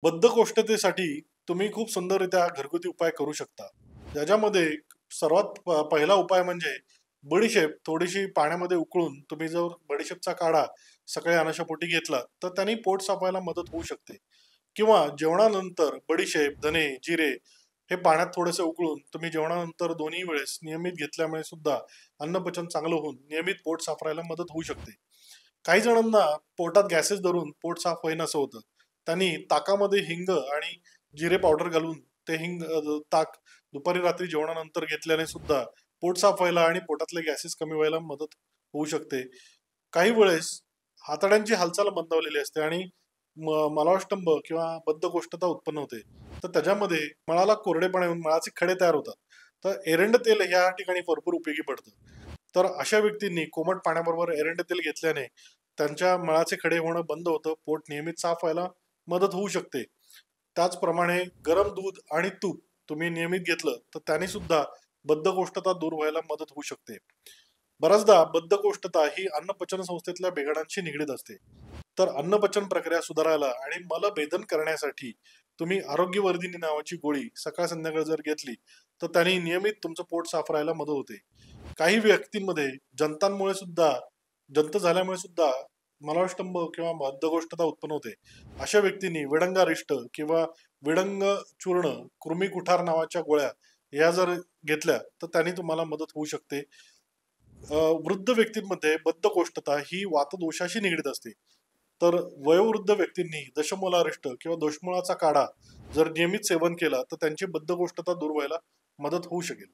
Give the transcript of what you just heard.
बद्धकोष्ठतेसाठी तुम्ही खूप सुंदररित्या घरगुती उपाय करू शकता. ज्याच्यामध्ये सर्वात पहिला उपाय म्हणजे बडीशेप थोडीशी पाण्यामध्ये उकळून तुम्ही जर बडीशेपचा काढा सकाळी अनाशापोटी घेतला, तर त्याने पोट साफ व्हायला मदत होऊ शकते. किंवा जेवणानंतर बडीशेप, धने, जिरे हे पाण्यात थोडेसे उकळून तुम्ही जेवणानंतर दोन्ही वेळेस नियमित घेतल्यामुळे सुद्धा अन्नपचन चांगलं होऊन नियमित पोट साफ राहायला मदत होऊ शकते. काही जणांना पोटात गॅसेस धरून पोट साफ होईनासं होतं. त्यांनी ताकामध्ये हिंग आणि जिरे पावडर घालून ते ताक दुपारी रात्री जेवणानंतर घेतल्याने सुद्धा पोट साफ व्हायला आणि पोटातले गॅसेस कमी व्हायला मदत होऊ शकते. काही वेळेस आतड्यांची हालचाल मंदावलेली असते आणि मलावष्टंभ किंवा बद्धकोष्ठता उत्पन्न होते. तर त्याच्यामध्ये मळाला कोरडेपणा येऊन मळाचे खडे तयार होतात. तर एरंड तेल या ठिकाणी भरपूर उपयोगी पडतं. तर अशा व्यक्तींनी कोमट पाण्याबरोबर एरंड तेल घेतल्याने त्यांच्या मळाचे खडे होणं बंद होतं. पोट नियमित साफ व्हायला मदत होऊ शकते. त्याचप्रमाणे गरम दूध आणि तूप तुम्ही नियमित घेतलं तर त्याने सुद्धा बद्धकोष्ठता दूर व्हायला मदत होऊ शकते. बऱ्याचदा बद्धकोष्ठता ही अन्नपचन संस्थेतल्या बिघाडांशी निगडीत असते. तर अन्नपचन प्रक्रिया सुधारायला आणि मलभेदन करण्यासाठी तुम्ही आरोग्यवर्धिनी नावाची गोळी सकाळ संध्याकाळ जर घेतली तर त्याने नियमित तुमचं पोट साफ राहायला मदत होते. काही व्यक्तींमध्ये जंत झाल्यामुळे सुद्धा मलावष्टंभ किंवा बद्धकोष्ठता उत्पन्न होते. अशा व्यक्तींनी विडंगारिष्ट किंवा विडंग चूर्ण, कृमिकुठार नावाच्या गोळ्या या जर घेतल्या तर त्याने तुम्हाला मदत होऊ शकते. वृद्ध व्यक्तींमध्ये बद्धकोष्ठता ही वातदोषाशी निगडीत असते. तर वयोवृद्ध व्यक्तींनी दशमूलारिष्ट किंवा दोषमुळाचा काढा जर नियमित सेवन केला तर त्यांची बद्धकोष्ठता दूर व्हायला मदत होऊ शकेल.